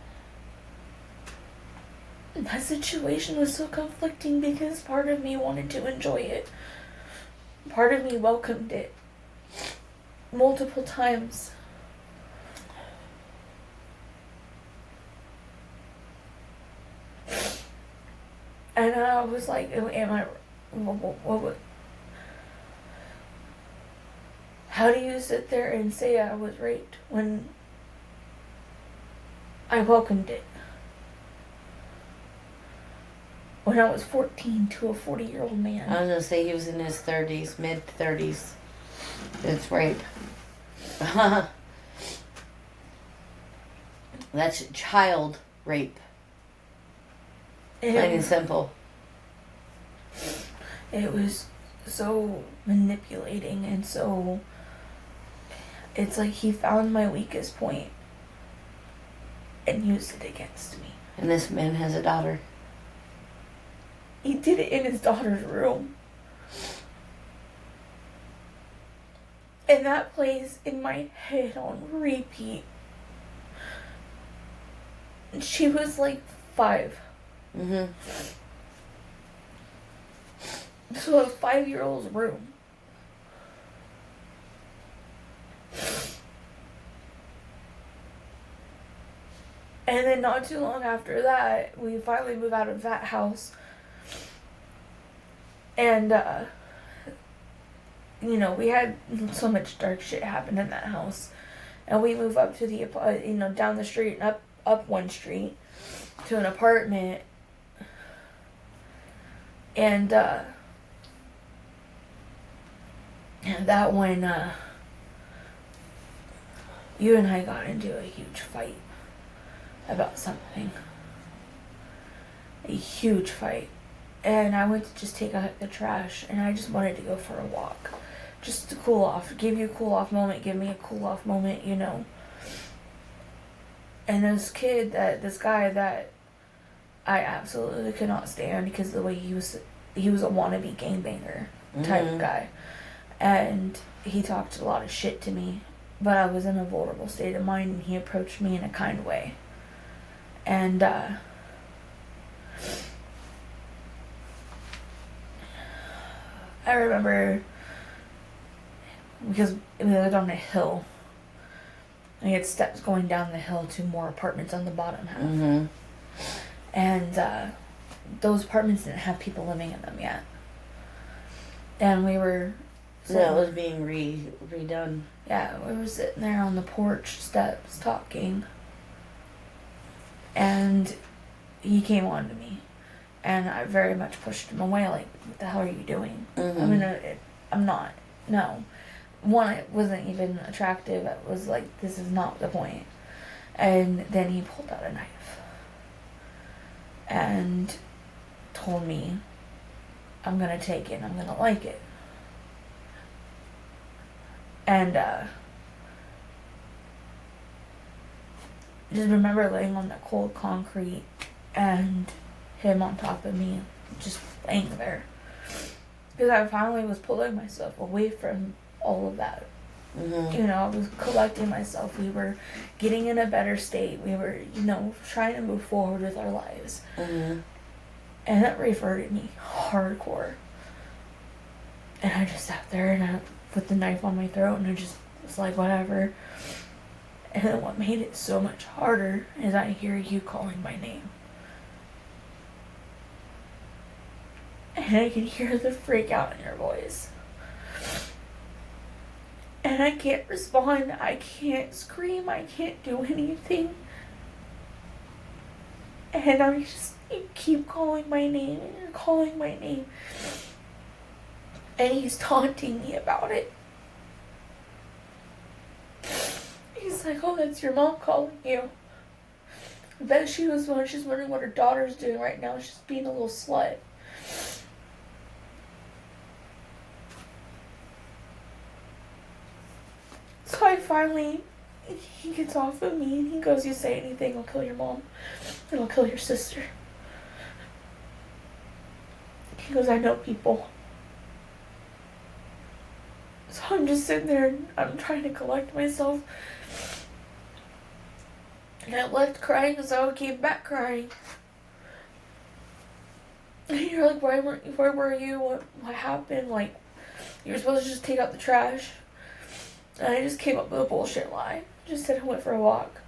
That situation was so conflicting because part of me wanted to enjoy it. Part of me welcomed it. Multiple times. And I was like, how do you sit there and say I was raped when I welcomed it? When I was 14 to a 40-year-old man. I was going to say he was in his 30s, mid-30s. It's rape. That's child rape. Plain and simple. It was so manipulating and so... It's like he found my weakest point and used it against me. And this man has a daughter. He did it in his daughter's room. And that plays in my head on repeat. And she was like 5. Mm-hmm. So a 5-year-old's room. And then not too long after that, we finally moved out of that house. And, we had so much dark shit happen in that house. And we moved up to the, down the street and up one street to an apartment. And that one, you and I got into a huge fight about something. A huge fight. And I went to just take out the trash, and I just wanted to go for a walk. just to cool off, give you a cool off moment, give me a cool off moment, you know. And this guy that I absolutely could not stand because of the way he was a wannabe gangbanger type of guy. And he talked a lot of shit to me, but I was in a vulnerable state of mind, and he approached me in a kind way. And I remember, because we lived on a hill, and we had steps going down the hill to more apartments on the bottom half. And those apartments didn't have people living in them yet. And we were... So it was being redone. Yeah, we were sitting there on the porch steps talking. And he came on to me. And I very much pushed him away, like, what the hell are you doing? I mean, I'm not. No. One, it wasn't even attractive. It was like, this is not the point. And then he pulled out a knife. And told me, I'm going to take it and I'm going to like it. And just remember laying on that cold concrete and him on top of me, just laying there. Because I finally was pulling myself away from all of that. You know, I was collecting myself. We were getting in a better state. We were, you know, trying to move forward with our lives. And that reverted me hardcore. And I just sat there and I put the knife on my throat and I just was like, whatever. And then what made it so much harder is I hear you calling my name. And I can hear the freak out in your voice. And I can't respond. I can't scream. I can't do anything. And you keep calling my name and you're calling my name. And he's taunting me about it. He's like, oh, that's your mom calling you. I bet she's wondering what her daughter's doing right now. She's being a little slut. So he gets off of me and he goes, you say anything, I'll kill your mom. And I'll kill your sister. He goes, I know people. So I'm just sitting there and I'm trying to collect myself. And I left crying, so I came back crying. And you're like, where were you? What happened? Like, you were supposed to just take out the trash. And I just came up with a bullshit lie. Just said I went for a walk.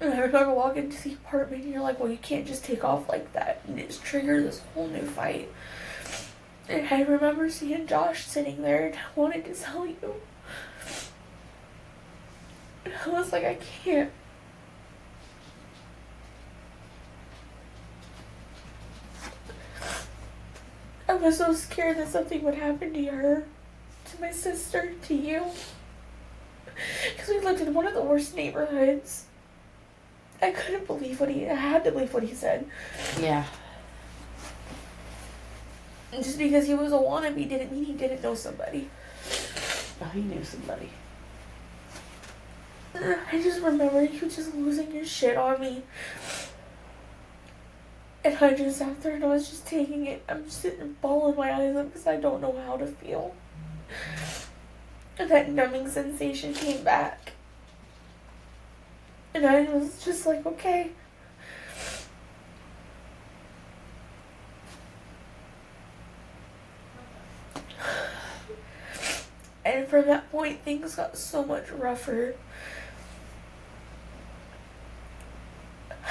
And I remember walking to the apartment and you're like, well, you can't just take off like that. And it just triggered this whole new fight. And I remember seeing Josh sitting there and I wanted to tell you. And I was like, I can't. I was so scared that something would happen to her, to my sister, to you. Because we lived in one of the worst neighborhoods. I had to believe what he said. Yeah. And just because he was a wannabe didn't mean he didn't know somebody. Oh, he knew somebody. I just remember you just losing your shit on me. And I just sat there and I was just taking it. I'm just sitting there bawling my eyes up because I don't know how to feel. And that numbing sensation came back. And I was just like, okay. And from that point, things got so much rougher.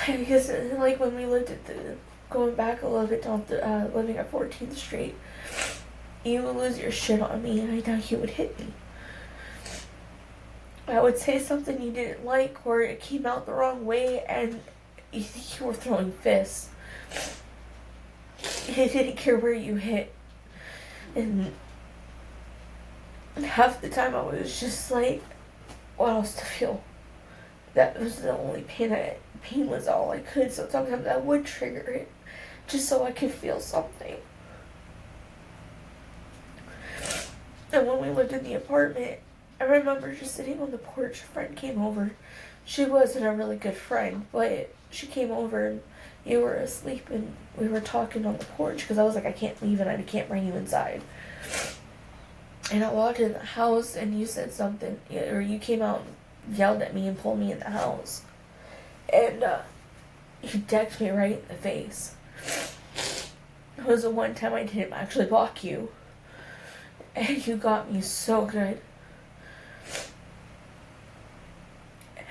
Because, like, when we lived going back a little bit down living at 14th Street, you would lose your shit on me, and I know you would hit me. I would say something you didn't like, or it came out the wrong way, and you were throwing fists. I didn't care where you hit. And half the time I was just like, what else to feel? That was the only pain was all I could, so sometimes I would trigger it, just so I could feel something. And when we lived in the apartment, I remember just sitting on the porch. A friend came over. She wasn't a really good friend, but she came over and you were asleep and we were talking on the porch because I was like, I can't leave and I can't bring you inside. And I walked in the house and you said something, or you came out and yelled at me and pulled me in the house. And you decked me right in the face. It was the one time I didn't actually block you. And you got me so good.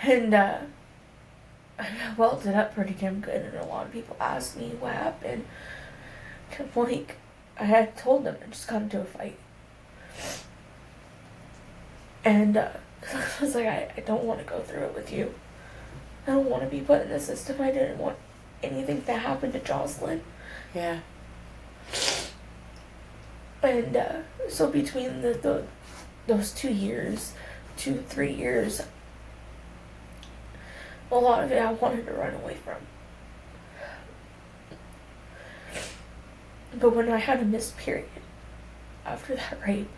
And I welted up pretty damn good, and a lot of people asked me what happened. And like, I had told them I just got into a fight. And I was like, I don't want to go through it with you. I don't want to be put in the system. I didn't want anything to happen to Jocelyn. Yeah. And so between those 2 years, 3 years, a lot of it I wanted to run away from. But when I had a missed period after that rape,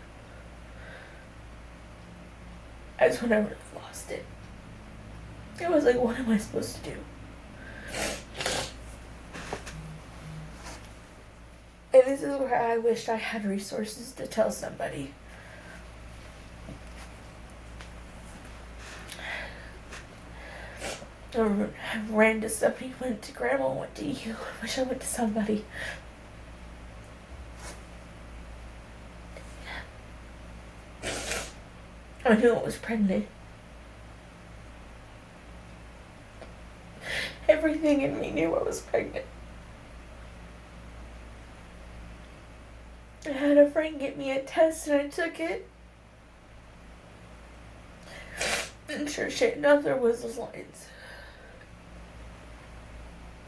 that's when I would have lost it. It was like, what am I supposed to do? And this is where I wished I had resources to tell somebody. I ran to somebody, went to grandma, went to you. I wish I went to somebody. I knew I was pregnant. Everything in me knew I was pregnant. I had a friend get me a test and I took it. And sure shit enough, there was those lines.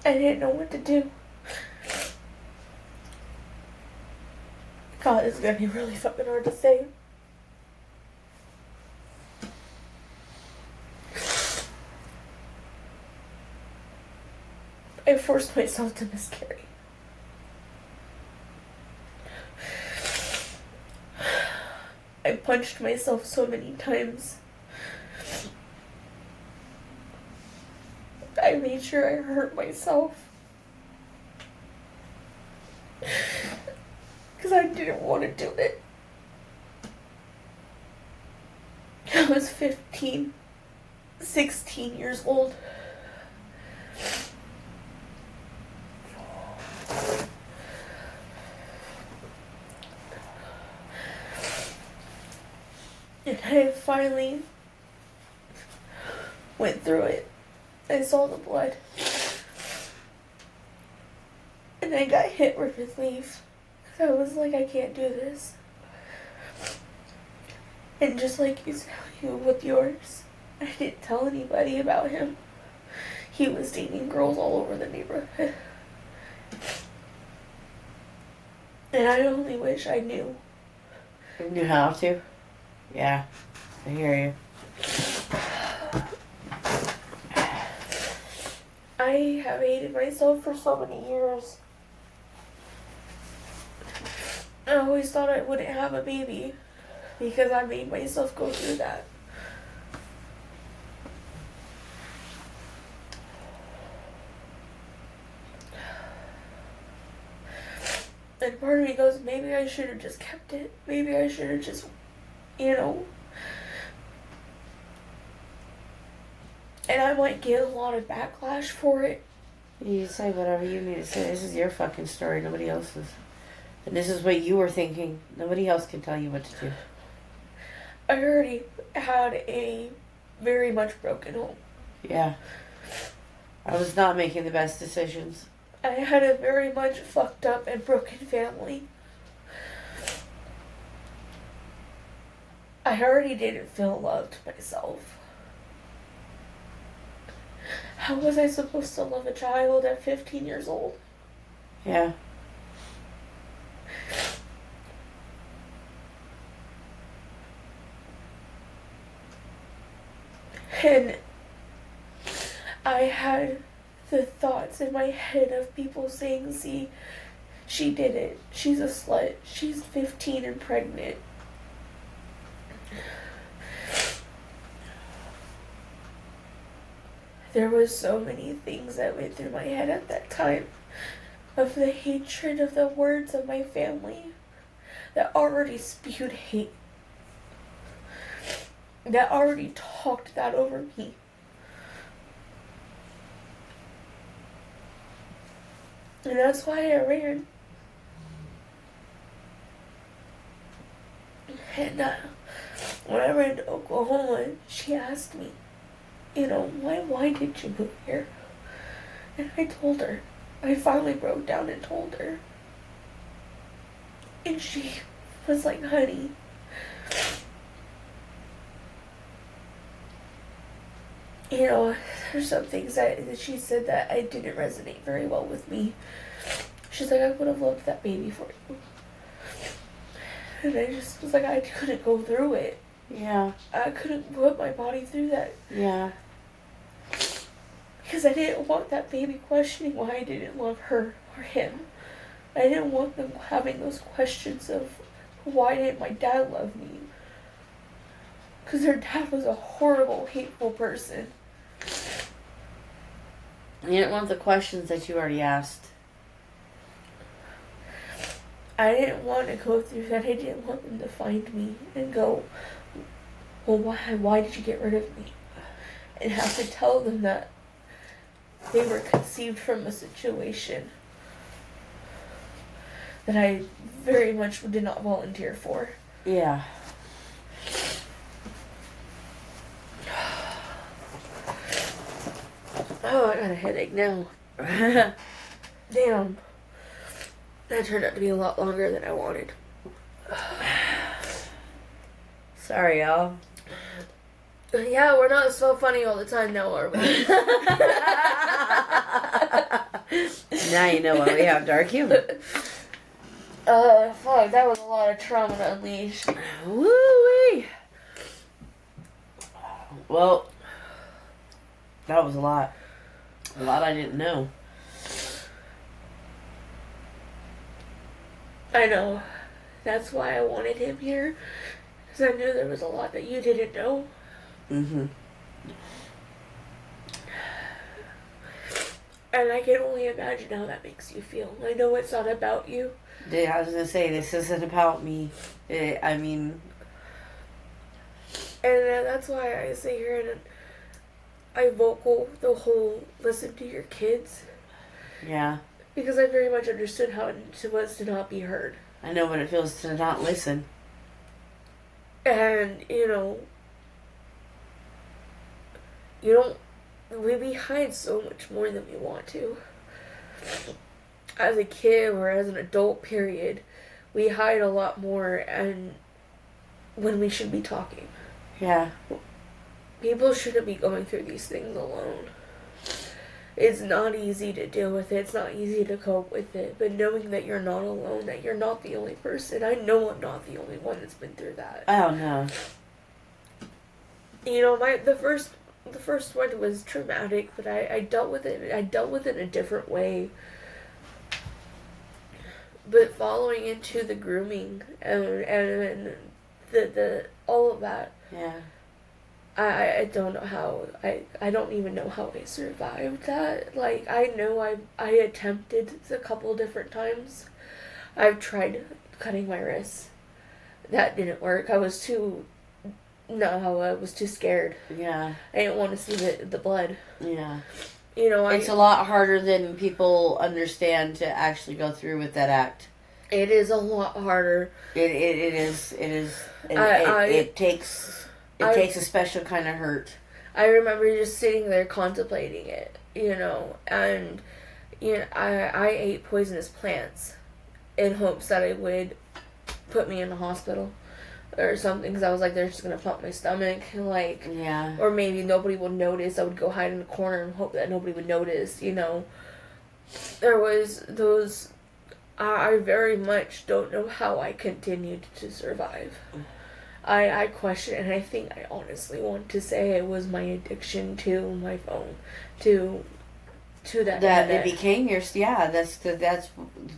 I didn't know what to do. God, it's gonna be really fucking hard to say. I forced myself to miscarry. I punched myself so many times. I made sure I hurt myself. Because I didn't want to do it. I was 15, 16 years old. And I finally went through it. I saw the blood. And I got hit with his leaf. I was like, I can't do this. And just like you with yours, I didn't tell anybody about him. He was dating girls all over the neighborhood. And I only wish I knew. You knew how to? Yeah, I hear you. I have hated myself for so many years. I always thought I wouldn't have a baby because I made myself go through that. And part of me goes, maybe I should have just kept it. Maybe I should have just, And I might get a lot of backlash for it. You say whatever you need to say. This is your fucking story, nobody else's. And this is what you were thinking. Nobody else can tell you what to do. I already had a very much broken home. Yeah. I was not making the best decisions. I had a very much fucked up and broken family. I already didn't feel loved myself. How was I supposed to love a child at 15 years old? Yeah. And I had the thoughts in my head of people saying, see, she did it. She's a slut. She's 15 and pregnant. There was so many things that went through my head at that time of the hatred of the words of my family that already spewed hate, that already talked that over me. And that's why I ran. And when I ran to Oklahoma, she asked me, why did you move here? And I told her. I finally broke down and told her. And she was like, honey, there's some things that she said that I didn't resonate very well with me. She's like, I would have loved that baby for you. And I just was like, I couldn't go through it. Yeah. I couldn't put my body through that. Yeah. Because I didn't want that baby questioning why I didn't love her or him. I didn't want them having those questions of why didn't my dad love me? Because their dad was a horrible, hateful person. You didn't want the questions that you already asked. I didn't want to go through that. I didn't want them to find me and go, well, why did you get rid of me? And have to tell them that they were conceived from a situation that I very much did not volunteer for. Yeah. Oh, I got a headache now. Damn. That turned out to be a lot longer than I wanted. Sorry, y'all. Yeah, we're not so funny all the time now, are we? Now you know why we have dark humor. Fuck, that was a lot of trauma to unleash. Woo-wee. Well, that was a lot. A lot I didn't know. I know. That's why I wanted him here. Because I knew there was a lot that you didn't know. Mm-hmm. And I can only imagine how that makes you feel. I know it's not about you. Yeah, I was going to say, this isn't about me. And that's why I sit here and I vocal the whole listen to your kids. Yeah. Because I very much understood how it was to not be heard. I know what it feels to not listen. And, we hide so much more than we want to. As a kid or as an adult, period, we hide a lot more and when we should be talking. Yeah. People shouldn't be going through these things alone. It's not easy to deal with it. It's not easy to cope with it. But knowing that you're not alone, that you're not the only person. I know I'm not the only one that's been through that. Oh, no. The first one was traumatic, but I dealt with it. I dealt with it in a different way. But following into the grooming and the all of that. Yeah. I don't know how, I don't even know how I survived that. Like, I know I attempted a couple different times. I've tried cutting my wrists. That didn't work. I was too scared. Yeah. I didn't want to see the blood. Yeah. It's a lot harder than people understand to actually go through with that act. It is a lot harder. It is. It takes a special kind of hurt. I remember just sitting there contemplating it, and I ate poisonous plants in hopes that it would put me in the hospital or something, because I was like, they're just gonna pump my stomach, Yeah. Or maybe nobody would notice. I would go hide in the corner and hope that nobody would notice. There was those. I very much don't know how I continued to survive. I question, and I think I honestly want to say it was my addiction to my phone, to to that. That it internet. became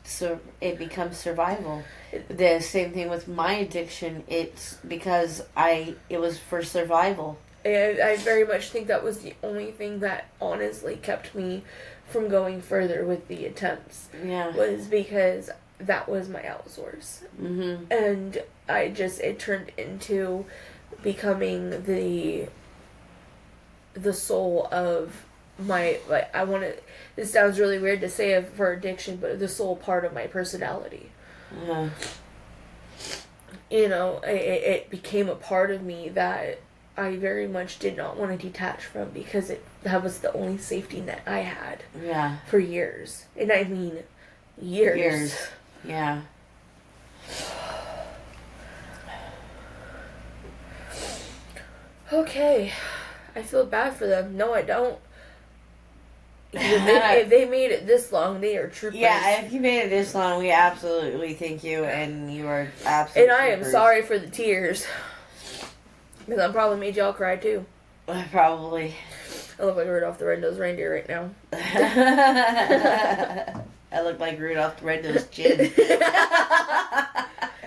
so it becomes survival. The same thing with my addiction. It's because it was for survival. And I very much think that was the only thing that honestly kept me from going further with the attempts. Yeah. Was because that was my outsource. Mm-hmm. And it turned into becoming the soul of my, like, this sounds really weird to say for addiction, but the soul part of my personality. Uh-huh. You know, it became a part of me that I very much did not want to detach from, because that was the only safety net I had. Yeah. For years. And I mean years. Yeah. Okay. I feel bad for them. No, I don't. If they made it this long, they are troopers. Yeah, if you made it this long, we absolutely thank you, and you are absolutely And I am troopers. sorry for the tears. Because I probably made y'all cry too. Probably. I look like Rudolph the Red-Nosed Reindeer right now. I look like Rudolph the Red-Nosed Chin.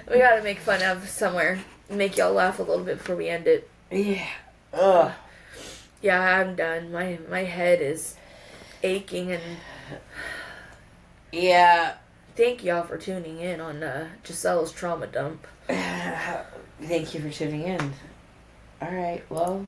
We gotta make fun of somewhere. Make y'all laugh a little bit before we end it. Yeah. Ugh. Yeah, I'm done. My head is aching, and Yeah. thank y'all for tuning in on Giselle's trauma dump. Thank you for tuning in. All right, well.